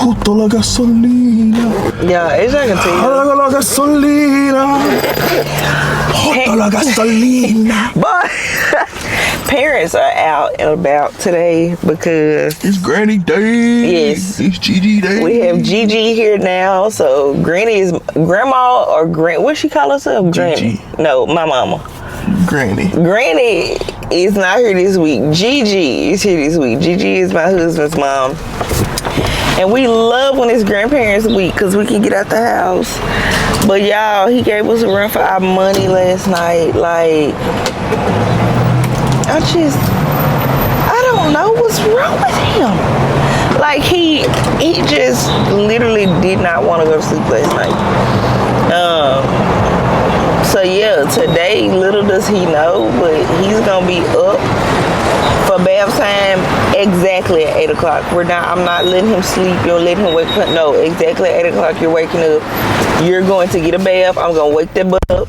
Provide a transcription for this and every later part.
Justo la gasolina. Yeah, ella can tell you. La gasolina. Justo la gasolina. But parents are out and about today because it's Granny Day. Yes, it's Gigi Day. We have Gigi here now, so Granny is grandma or what she call herself? Granny. Gigi. No, my mama. Granny. Granny is not here this week. Gigi is here this week. Gigi is my husband's mom. And we love when it's grandparents week because we can get out the house. But y'all, he gave us a run for our money last night. Like, I don't know what's wrong with him. Like, he just literally did not want to go to sleep last night. So yeah, today, little does he know, but he's gonna be up for bath time exactly at 8 o'clock. I'm not letting him sleep. You're letting him wake up. No, exactly at 8 o'clock, you're waking up. You're going to get a bath. I'm gonna wake that butt up.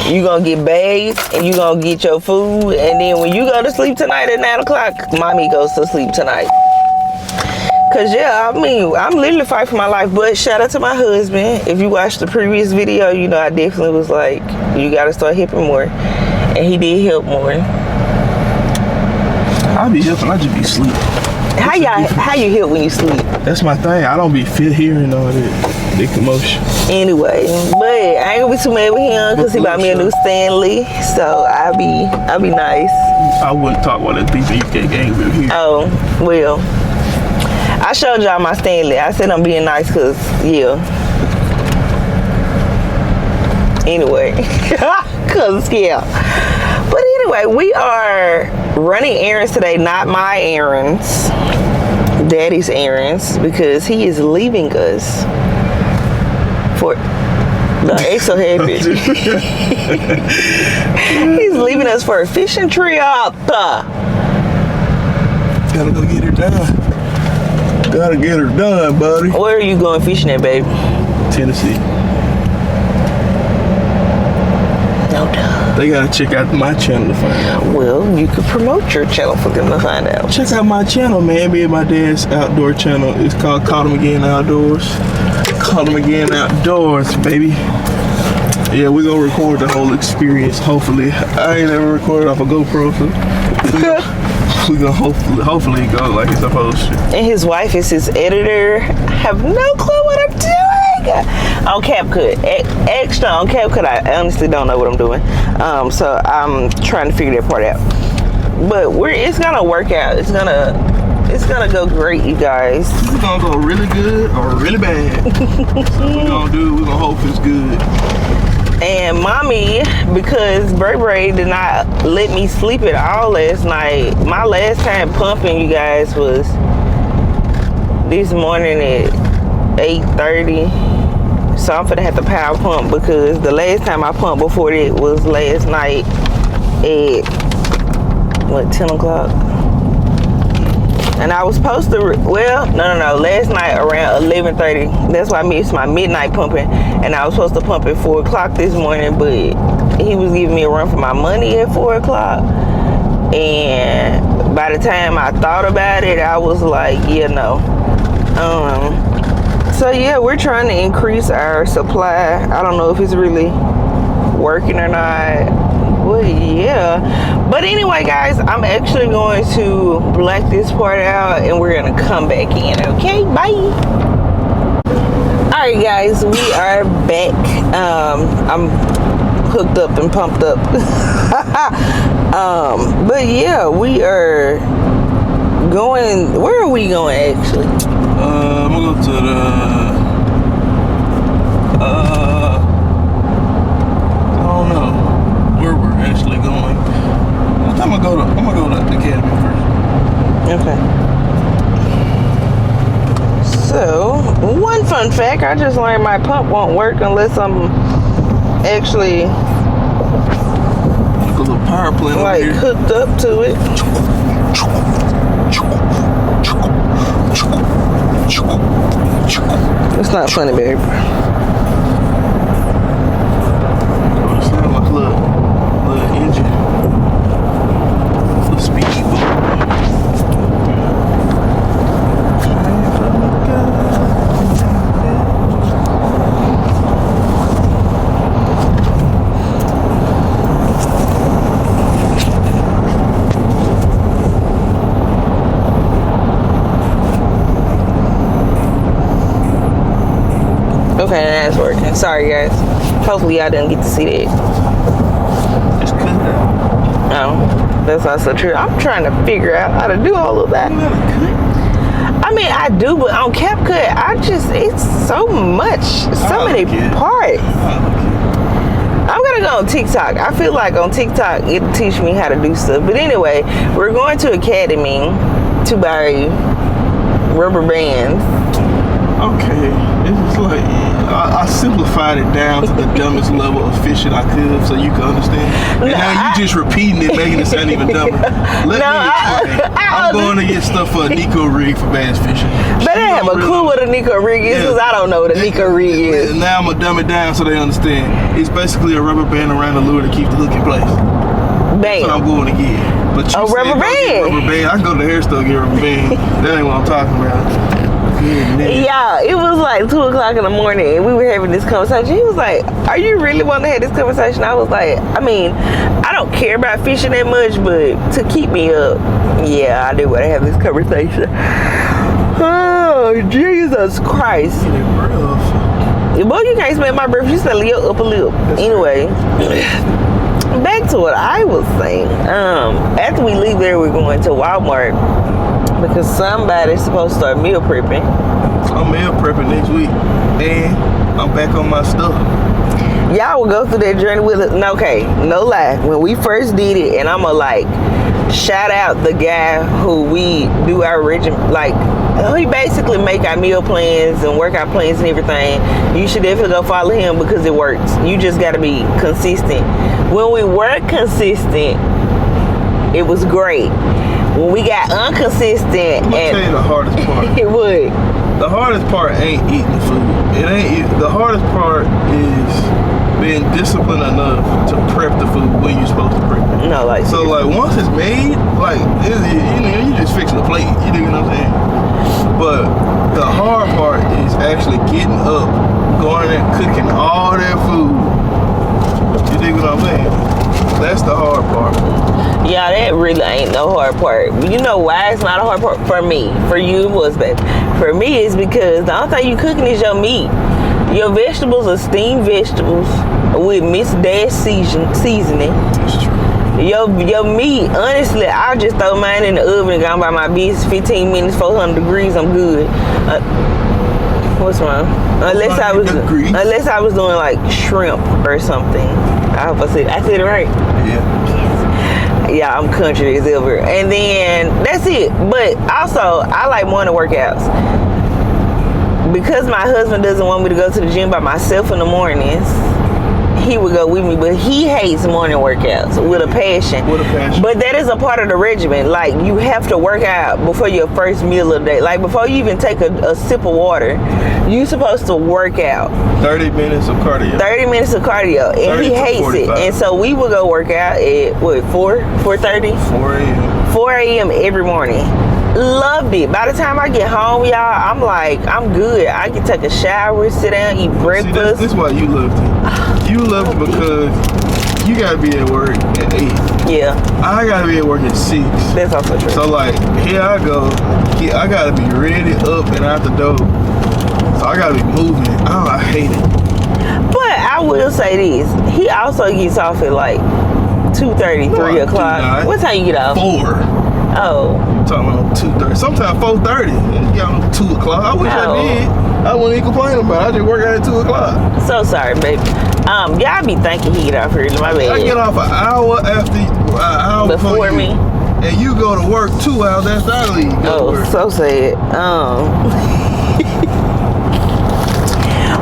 You're gonna get bathed and you're gonna get your food. And then when you go to sleep tonight at 9 o'clock, mommy goes to sleep tonight. Cause yeah, I mean, I'm literally fighting for my life. But shout out to my husband. If you watched the previous video, you know I definitely was like, you gotta start helping more. And he did help more. I be helping, I just be sleep. How you help when you sleep? That's my thing. I don't be hearing all that big commotion. Anyway, but I ain't gonna be too mad with him because he bought me a new Stanley. So I'll be nice. I wouldn't talk about that people you get angry with here. Oh, well. I showed y'all my Stanley. I said I'm being nice because, yeah. Anyway. Because, yeah. But anyway, we are running errands today. Not my errands. Daddy's errands. Because he is leaving us for... No, he's so happy. He's leaving us for a fishing trip. Gotta go get her done. Gotta get her done, buddy. Where are you going fishing at, babe? Tennessee. No duh. They gotta check out my channel to find out. Well, you could promote your channel for them to find out. Check out my channel, man. Be my dad's outdoor channel. It's called Caught 'em Again Outdoors. Caught 'em Again Outdoors, baby. Yeah, we're gonna record the whole experience, hopefully. I ain't ever recorded off a GoPro, so we're gonna hopefully go like it's supposed to. And his wife is his editor. I have no clue what I'm doing. On CapCut. Extra on CapCut, I honestly don't know what I'm doing. So I'm trying to figure that part out. But it's gonna work out. It's gonna go great, you guys. It's gonna go really good or really bad. So we're gonna hope it's good. And mommy, because Bray did not let me sleep at all last night. My last time pumping, you guys, was this morning at 8:30. So I'm finna have to power pump because the last time I pumped before that was last night at, 10 o'clock? And I was supposed to, no, last night around 11:30. That's why I missed my midnight pumping. And I was supposed to pump at 4 o'clock this morning, but he was giving me a run for my money at 4 o'clock. And by the time I thought about it, I was like, yeah, no. So yeah, we're trying to increase our supply. I don't know if it's really working or not. Well, yeah. But anyway, guys, I'm actually going to black this part out and we're gonna come back in. Okay, bye. All right, guys, we are back. I'm hooked up and pumped up. But yeah, we are going. Where are we going actually? I'm gonna go to the. I don't know where we're actually going. I'm gonna go to the academy first. Okay. So, one fun fact, I just learned my pump won't work unless I'm actually like a little power plant like hooked up to it. It's not funny, babe. It sound like a little engine. Little speedboat. Okay, that's working. Sorry, guys. Hopefully, y'all didn't get to see that. Just cut it out. No, that's also true. I'm trying to figure out how to do all of that. You know how to cut? I mean, I do, but on CapCut, it's so much, so many parts. I'm gonna go on TikTok. I feel like on TikTok, it'll teach me how to do stuff. But anyway, we're going to Academy to buy rubber bands. Okay, it's just like I simplified it down to the dumbest level of fishing I could, so you can understand. And now you just repeating it, making it sound even dumber. Let me explain. I'm going to get stuff for a Nico rig for bass fishing. But I have a clue what a Nico rig is, because I don't know what a Nico rig is. Now I'm gonna dumb it down so they understand. It's basically a rubber band around the lure to keep the hook in place. Bam. That's what I'm going to get. But you said rubber band. Rubber band. I can go to the hair store and get a rubber band. That ain't what I'm talking about. Yeah, it was like 2 o'clock in the morning and we were having this conversation. He was like, are you really want to have this conversation? I was like, I mean, I don't care about fishing that much, but to keep me up, yeah, I do want to have this conversation. Oh, Jesus Christ. Well, you can't smell my breath. You smell your upper lip. Anyway, back to what I was saying. After we leave there, we're going to Walmart because somebody's supposed to start meal prepping. I'm meal prepping next week, and I'm back on my stuff. Y'all will go through that journey with us. No, okay, no lie. When we first did it, and I'm gonna shout out the guy who we do our regimen, he basically make our meal plans and workout plans and everything. You should definitely go follow him because it works. You just gotta be consistent. When we were consistent, it was great. When we got inconsistent, I'm gonna tell you the hardest part. It would. The hardest part ain't eating the food. The hardest part is being disciplined enough to prep the food when you're supposed to prep it. No, so once it's made, you just fix the plate. You dig what I'm saying? But the hard part is actually getting up, going and cooking all that food. You dig what I'm saying? That's the hard part. Yeah, that really ain't no hard part. You know why it's not a hard part? For me. For you, it was, baby. For me, it's because the only thing you cooking is your meat. Your vegetables are steamed vegetables with Miss Dash seasoning. That's true. Your meat, honestly, I'll just throw mine in the oven and go by my business. 15 minutes, 400 degrees, I'm good. What's wrong? Unless I was doing like shrimp or something. I hope I said it right. Yeah. Yeah, I'm country as ever. And then that's it. But also, I like morning workouts. Because my husband doesn't want me to go to the gym by myself in the mornings, he would go with me, but he hates morning workouts with a passion. But that is a part of the regimen. You have to work out before your first meal of the day. Before you even take a sip of water, you're supposed to work out. 30 minutes of cardio. 30 minutes of cardio. And he hates 45. It. And so we would go work out at, 4:30? 4 a.m. 4 a.m. every morning. Loved it. By the time I get home, y'all, I'm I'm good. I can take a shower, sit down, eat breakfast. See, this is why you loved it. You loved it because you gotta be at work at 8. Yeah. I gotta be at work at 6. That's also true. So here I go. I gotta be ready up and out the door. So I gotta be moving. Oh, I hate it. But I will say this. He also gets off at 2:30, 3 o'clock. What time you get off? 4. Oh. I'm talking about 2:30. Sometimes 4:30. You got on 2 o'clock. I wish I did. I wouldn't even complain about it. I just work out at 2 o'clock. So sorry, baby. Y'all be thinking he get off early. My bad. I get off an hour before me. And you go to work 2 hours after I leave. So sad.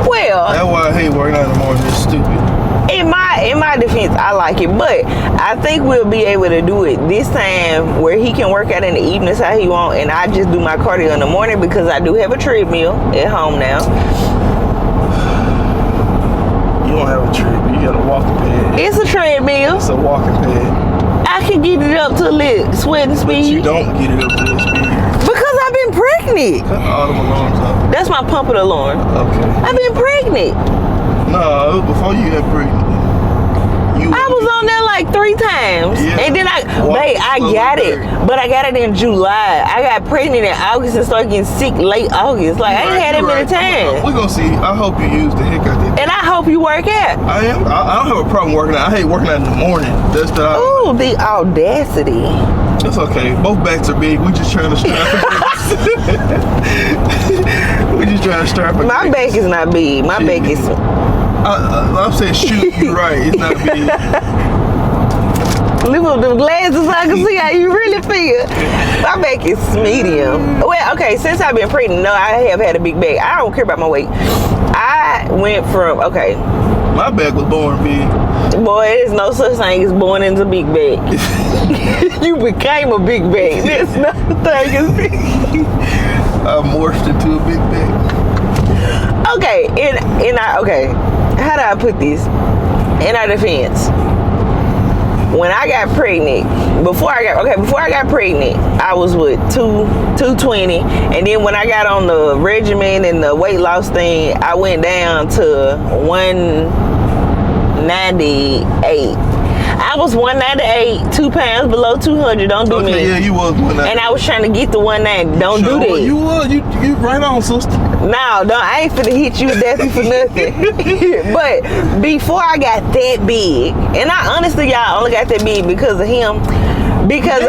Well. That's why I hate working out in the morning. It's stupid. In my defense, I like it, but I think we'll be able to do it this time where he can work out in the evenings how he want, and I just do my cardio in the morning because I do have a treadmill at home now. You don't have a treadmill. You got a walking pad. It's a treadmill. It's a walking pad. I can get it up to a little sweating But speed. you don't get it up to that speed. Because I've been pregnant. Cut all them alarms off. That's my pumping alarm. Okay. I've been pregnant. No, before you got pregnant. I was on there like 3 times. Yeah. And then I Slowly got it. buried. But I got it in July. I got pregnant in August and started getting sick late August. Like, I ain't had that many times. We're going to see. I hope you use the heck out of that. And I hope you work out. I am. I don't have a problem working out. I hate working out in the morning. That's the. Ooh, the audacity. That's okay. Both backs are big. We just trying to strap. We just trying to strap. My back is not big. My back is... I'm saying shoot. You're right. It's not big. Lift up them glasses so I can see how you really feel. My back is medium. Well, okay, since I've been pregnant, no, I have had a big back. I don't care about my weight. I went from, okay. My back was born big. Boy, there's no such thing as born into big back. You became a big back. There's no thing as big. I morphed into a big back. Okay, okay. How do I put this? In our defense. When I got pregnant, before I got pregnant, I was with 220, and then when I got on the regimen and the weight loss thing, I went down to 198. I was 198, 2 pounds below 200. Don't do me. Yeah, you was 190. And I was trying to get to 190. Don't do that. You was. You right on, sister. No, I ain't finna hit you with that for nothing. But before I got that big, and I honestly, y'all, only got that big because of him. Because before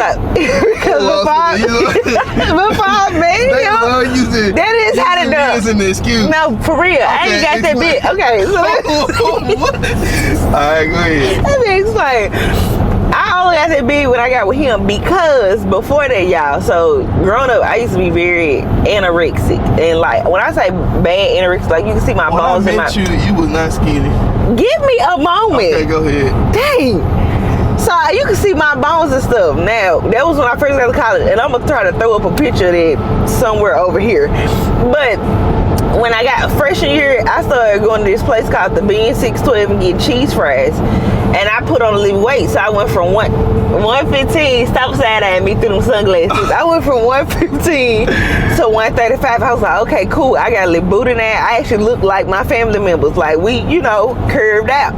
I met him, that is how to do. An excuse. No, for real, I ain't got that big. Okay, so all right, go ahead. let me explain. I only got that big when I got with him because before that, y'all, so growing up, I used to be very anorexic. And like, when I say bad anorexic, like you can see my bones in my... you was not skinny. Give me a moment. Okay, go ahead. Dang. So you can see my bones and stuff. Now, that was when I first got to college. And I'm going to try to throw up a picture of that somewhere over here. But when I got freshman year, I started going to this place called the Bean 612 and getting cheese fries. And I put on a little weight, so I went from 115. Stop side eyeing me through them sunglasses. I went from 115 to 135. I was like, okay, cool. I got a little booty now. I actually look like my family members. Like we, curved out.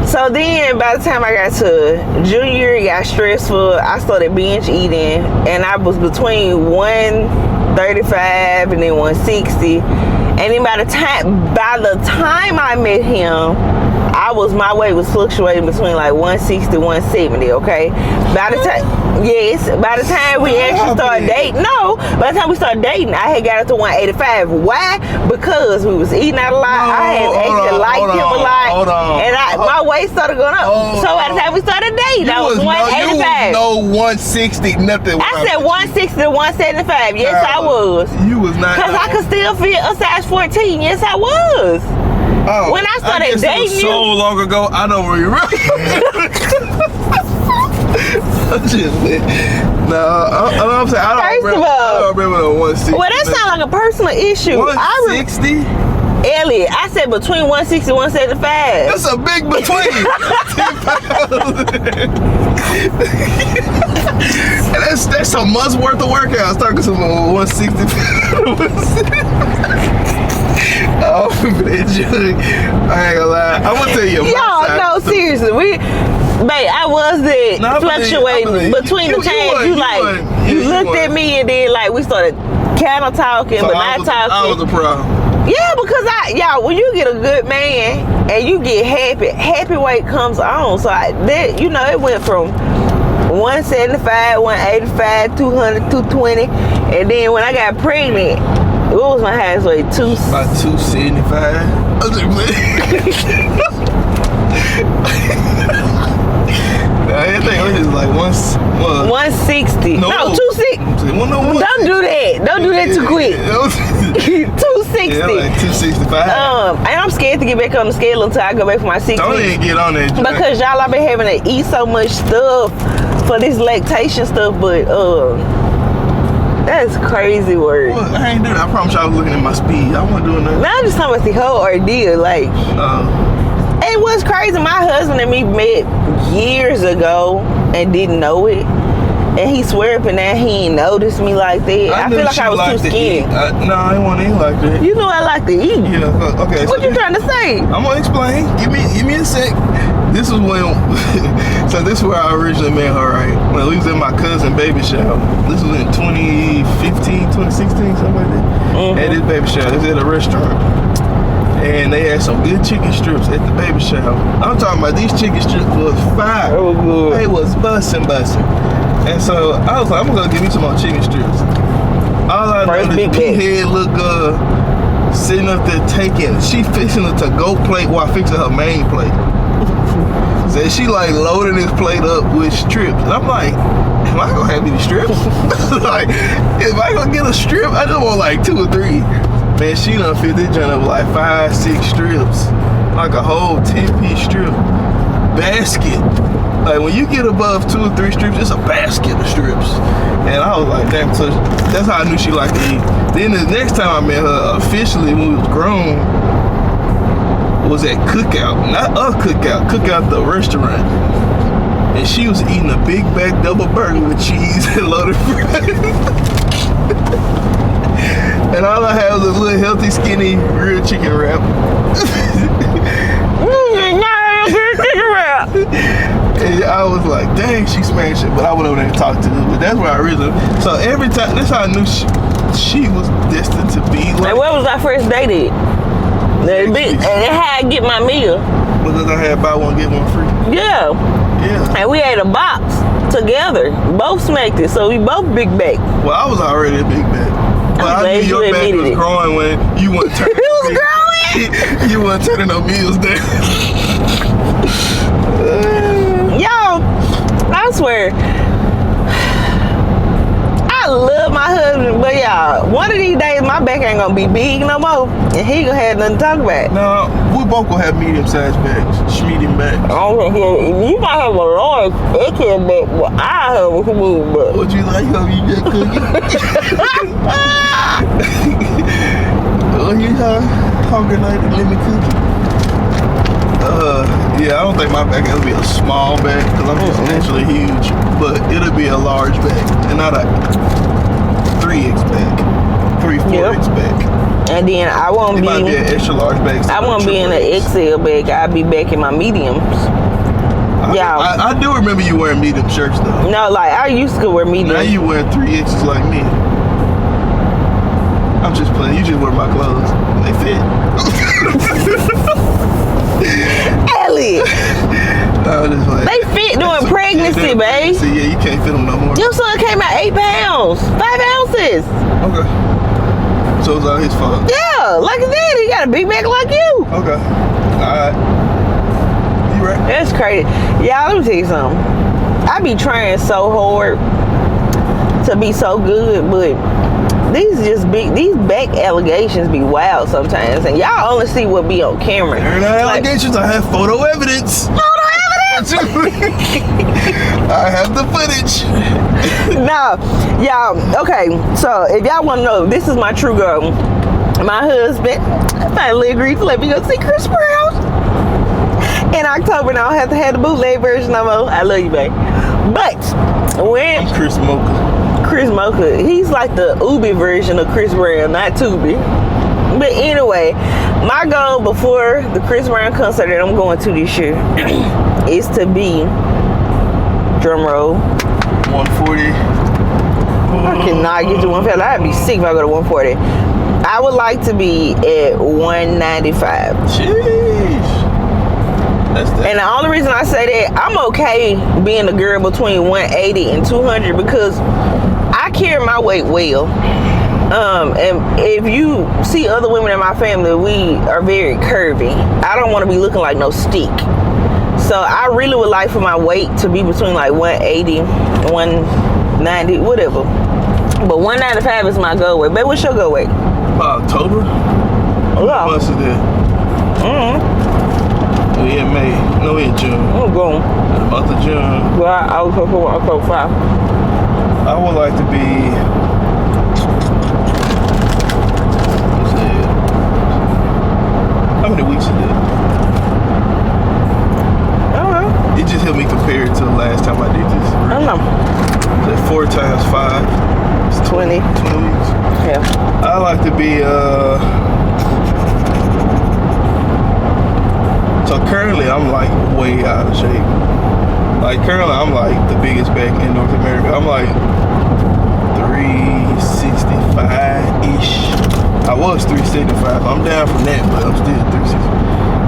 So then, by the time I got to junior year, it got stressful. I started binge eating, and I was between 135 and then 160. And then by the time I met him, my weight was fluctuating between like 160, 170, okay? By the time we actually started dating, by the time we started dating, I had got up to 185. Why? Because we was eating out a lot. I had actually liked him a lot. And my weight started going up. So by the time we started dating, I was 185. No 160, nothing. I said 160 to 175. Yes, I was. You was not. Because I could still fit a size 14. Yes, I was. Oh, when I started dating you, so long ago, I don't remember. I'm saying, I don't remember the 160. Well, that sounds like a personal issue. 160? Elliot, I said between 160 and 175. That's a big between. And that's a month's worth of workout. Start with some 160. Oh, I ain't gonna lie. I'm gonna tell you. Y'all, no, seriously, I was fluctuating between the times you looked at me and then like we started kind of talking, but not talking. I was a problem. Yeah, because when you get a good man and you get happy weight comes on. So it went from 175, 185, 200, 220, and then when I got pregnant, what was my highest weight? About 275. I think it was like 160. No, 260. Don't do that. Don't do that too quick. 260. Yeah, like 265. And I'm scared to get back on the scale until I go back for my 6 Don't even get on that. Because y'all, I've been having to eat so much stuff for this lactation stuff, but that's crazy work. Well, I ain't doing that. I promise you I was looking at my speed. I wasn't doing that. Now I'm just talking about the whole ordeal. Like, it was crazy. My husband and me met years ago and didn't know it. And he swear up and down he ain't noticed me like that. I feel like I was too skinny. No, I ain't want to eat like that. You know I like to eat. Yeah, okay. What you trying to say? I'm going to explain. Give me a sec. This is when, so this is where I originally met her, right? When we was at my cousin baby shower. This was in 2015, 2016, something like that. Mm-hmm. At this baby shower, it was at a restaurant. And they had some good chicken strips at the baby shower. I'm talking about these chicken strips was fire. Oh, good. They was busting. And so I was like, I'm gonna give me some more chicken strips. All I know is P head look sitting up there taking. She fixing a to-go plate while fixing her main plate. So she like loading this plate up with strips. And I'm like, am I gonna have any strips? Like, if I gonna get a strip, I just want like 2 or 3. Man, she done filled this joint up with like 5, 6 strips. Like a whole 10-piece strip basket. Like when you get above 2 or 3 strips, it's a basket of strips. And I was like, damn, so that's how I knew she liked to eat. Then the next time I met her officially when we was grown was at Cookout. Not a Cookout the restaurant. And she was eating a big back double burger with cheese and loaded fries. And all I had was a little healthy, skinny grilled chicken wrap. And I was like, dang, she smashed it. But I went over there and talked to her. But that's where I really. So every time, that's how I knew she was destined to be like. And where was our first date at? And how I get my meal. Because I had buy one, get one free. Yeah. And we ate a box together. Both smacked it. So we both big back. Well, I was already a big back. But I knew your back was growing when you weren't turning. It was growing? You weren't turning no meals down. Y'all, I swear, I love my husband, but y'all, one of these days my back ain't gonna be big no more, and he gonna have nothing to talk about. No, we both gonna have medium-sized backs, medium backs. You might have a large egghead back, but I have a smooth back. What you like? You just cooking? Oh, you hungry like the lemon cookie? Yeah, I don't think my back will be a small back because I'm just naturally huge, but it'll be a large back and not a 3X back, 3-4X back. And then I won't might be an extra large back. I won't be in an XL bag. I'll be back in my mediums. I do remember you wearing medium shirts though. No, like I used to wear medium. Now you wear 3Xs like me. I'm just playing. You just wear my clothes. They fit. Elliot. They fit during pregnancy, babe. See, yeah, you can't fit them no more. Your son came out 8 pounds, 5 ounces. Okay. So it's all his fault. Yeah, like that. He got a big back like you. Okay. Alright. You right. That's crazy. Y'all, let me tell you something. I be trying so hard to be so good, but these back allegations be wild sometimes, and y'all only see what be on camera. They're not allegations. I have photo evidence. Photo evidence. I have the footage. Now, y'all. Okay, so if y'all want to know, this is my true girl. My husband finally agreed to let me go see Chris Brown in October. Now I don't have to have the bootleg version no more. I love you, babe. But when I'm Chris Mocha, he's like the Ubi version of Chris Brown, not Tubi. But anyway, my goal before the Chris Brown concert that I'm going to this year is to be, drum roll, 140. I cannot get to 140. I'd be sick if I go to 140. I would like to be at 195. Jeez. And the only reason I say that, I'm okay being a girl between 180 and 200 because I carry my weight well. And if you see other women in my family, we are very curvy. I don't want to be looking like no stick. So I really would like for my weight to be between like 180, 190, whatever. But 195 is my goal weight. Babe, what's your goal weight? October? Yeah. What month is that? We in May. No, we in June. I'm going. The month of June. Well, I was for October 5. I would like to be. What's that? How many weeks is that? I don't know. It just helped me compare it to the last time I did this. I don't know. That 4 times 5. It's 20. 20 weeks. Yeah. I like to be. So currently I'm like way out of shape. Like currently I'm like the biggest back in North America. I'm like 365-ish. I was 375. I'm down from that, but I'm still 360,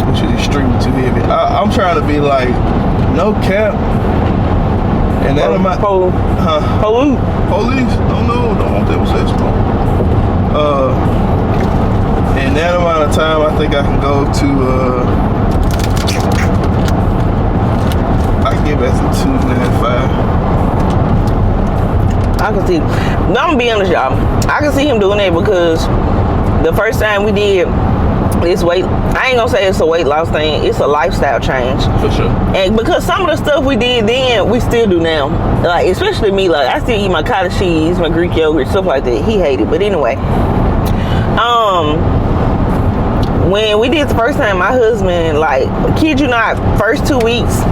which is extremely too heavy. I'm trying to be like no cap. And that amount. Police? Don't know. Don't want them to say smoke. In that amount of time, I think I can go to. I can get back to 295. I can see. I'm gonna be honest, y'all. I can see him doing that because the first time we did this weight, I ain't gonna say it's a weight loss thing. It's a lifestyle change. For sure. And because some of the stuff we did then, we still do now. Like especially me, like I still eat my cottage cheese, my Greek yogurt, stuff like that. He hated, but anyway. When we did the first time, my husband, like, kid you not, first 2 weeks.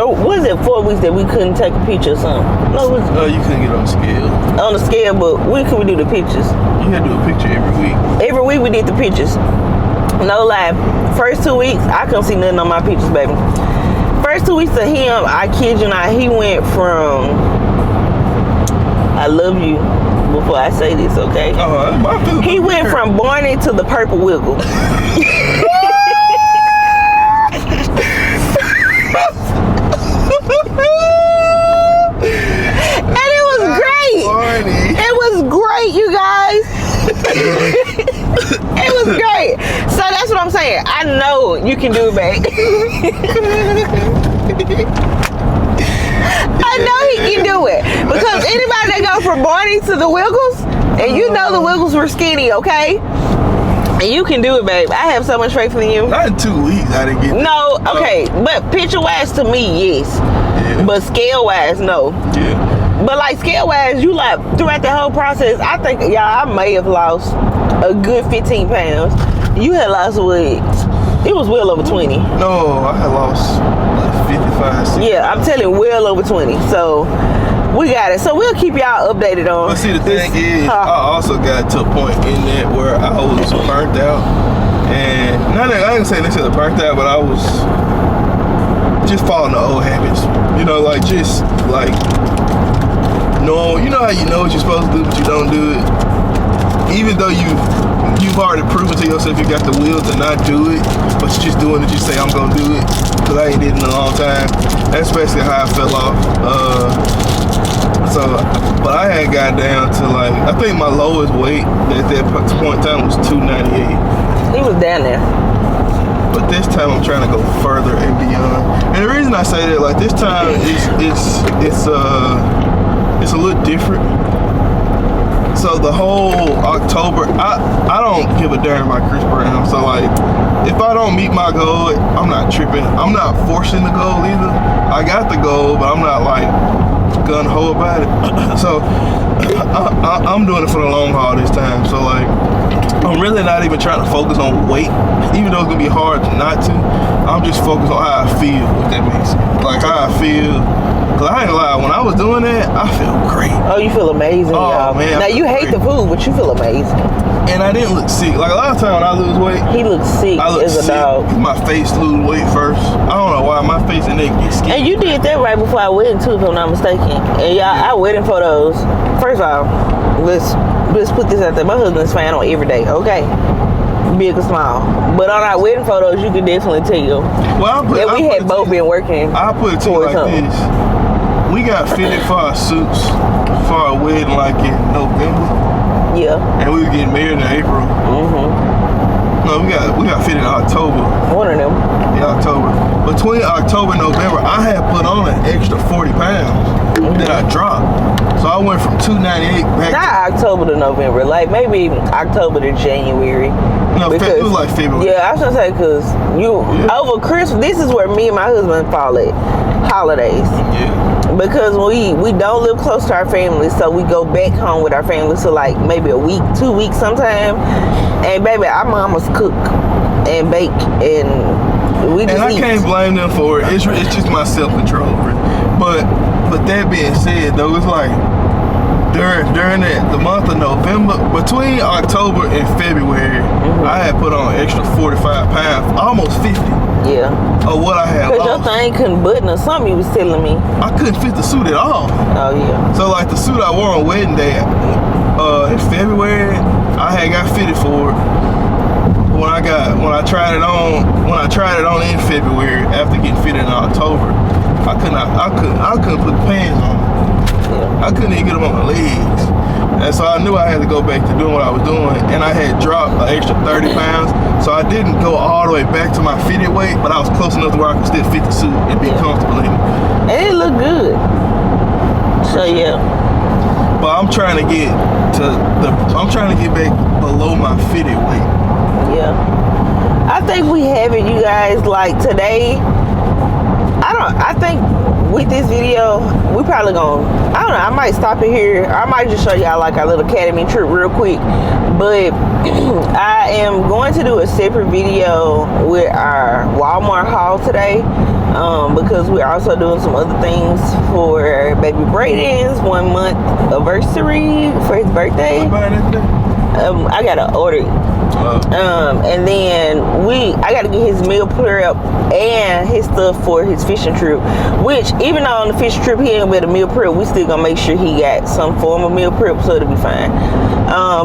Oh, was it 4 weeks that we couldn't take a picture or something? No, it was, you couldn't get on the scale. On the scale, but when could we do the pictures? You had to do a picture every week. Every week we did the pictures. No lie. First 2 weeks, I couldn't see nothing on my pictures, baby. First 2 weeks of him, I kid you not, he went from I love you before I say this, okay? He went from Barney to the Purple Wiggle. And it was great. It was great, you guys. It was great. So that's what I'm saying. I know you can do it, babe. I know he can do it. Because anybody that go from Barney to the Wiggles, and you know the Wiggles were skinny, okay? And you can do it, babe. I have so much faith in you. Not in 2 weeks, I didn't get that. No, okay. But picture-wise to me, yes. Yeah. But scale-wise, no. Yeah. But like scale-wise, you like, throughout the whole process, I think, y'all, I may have lost a good 15 pounds. You had lost what? It was well over 20. No, I had lost like 55, 60. Yeah, I'm telling you, well over 20. So we got it. So we'll keep y'all updated on. But see, the thing is, I also got to a point in that where I was burnt out. And not that I ain't saying necessarily burnt out, but I was just following the old habits. You know, like just like no, you know how you know what you're supposed to do, but you don't do it. Even though you've already proven to yourself you got the will to not do it, but you're just doing it. You say I'm gonna do it because I ain't did it in a long time. That's basically how I fell off. But I had got down to like, I think my lowest weight at that point in time was 298. He was down there. But this time I'm trying to go further and beyond. And the reason I say that, like this time it's a little different. So the whole October, I don't give a darn about Chris Brown. So like, if I don't meet my goal, I'm not tripping. I'm not forcing the goal either. I got the goal, but I'm not like gun-ho about it. So I'm doing it for the long haul this time. So like, I'm really not even trying to focus on weight, even though it's gonna be hard not to. I'm just focused on how I feel, if that makes sense. Like how I feel. Cause I ain't gonna lie, when I was doing that, I felt great. Oh, you feel amazing, y'all. Man, now you hate the food, but you feel amazing. And I didn't look sick. Like a lot of times when I lose weight, he looks sick as a dog. My face lose weight first. I don't know why my face and neck get skinny. And you did that right before our wedding too, if I'm not mistaken. And y'all, our wedding photos. First of all, let's put this out there. My husband's fan on every day, okay? Big or small. But on our wedding photos, you can definitely tell that we had both been working. I'll put it to you like this. We got fitted for our suits for our wedding like in November. Yeah. And we were getting married in April. Mm-hmm. No, we got fitted in October. One of them. be October. Between October and November, I had put on an extra 40 pounds that I dropped. So I went from 298 back. Not October to November, like maybe October to January. No, it was like February. Yeah, I was gonna say because over Christmas. This is where me and my husband fall at holidays. Yeah. Because we don't live close to our family, so we go back home with our family. So like maybe a week, 2 weeks sometime. And baby, our mamas cook and bake, and we just and I eat. can't blame them for it. It's just my self-control. But that being said, though, it's like during the month of November, between October and February, I had put on an extra 45 pounds, almost 50. Yeah. Of what I had Because your lost. thing couldn't button or something, you was telling me. I couldn't fit the suit at all. Oh, yeah. So like the suit I wore on wedding day in February, I had got fitted for it. When I tried it on in February after getting fitted in October, I couldn't put the pants on. Yeah. I couldn't even get them on my legs. And so I knew I had to go back to doing what I was doing, and I had dropped an extra 30 pounds. So I didn't go all the way back to my fitted weight, but I was close enough to where I could still fit the suit and be comfortable in it. And it looked good. So yeah. But I'm trying to get back below my fitted weight. Yeah. I think we have it, you guys. Like today, I think with this video, we probably gonna, I don't know, I might stop it here. I might just show y'all like our little academy trip real quick. But I am going to do a separate video with our Walmart haul today. Because we're also doing some other things for baby Braden's 1 month anniversary for his birthday. I gotta order it. And then I gotta get his meal prep and his stuff for his fishing trip. Which even though on the fishing trip he ain't gonna be able to meal prep, we still gonna make sure he got some form of meal prep, so it'll be fine.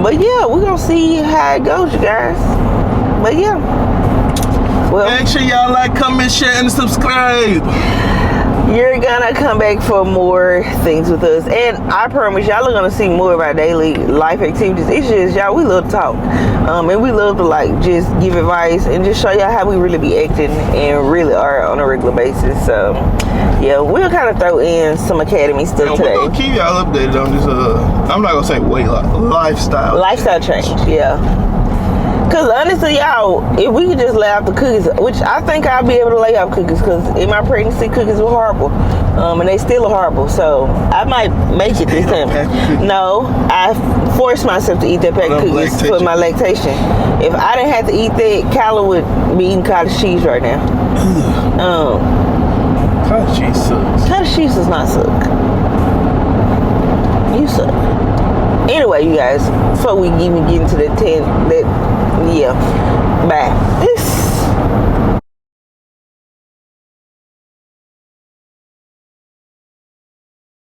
But yeah, we're gonna see how it goes, you guys. But yeah. Well, make sure y'all like, comment, share, and subscribe. You're gonna come back for more things with us, and I promise y'all are gonna see more of our daily life activities. It's just y'all, we love to talk, and we love to like just give advice and just show y'all how we really be acting and really are on a regular basis. So yeah, we'll kind of throw in some academy stuff today. We're gonna keep y'all updated on this. I'm not gonna say weight loss, lifestyle change. Yeah. Because honestly, y'all, if we could just lay out the cookies, which I think I'll be able to lay out cookies, because in my pregnancy, cookies were horrible. And they still are horrible. So I might make it this time. No, I forced myself to eat that pack of cookies for my lactation. If I didn't have to eat that, Kyla would be eating cottage cheese right now. Cottage cheese sucks. Cottage cheese does not suck. You suck. Anyway, you guys, before we even get into yeah, bye.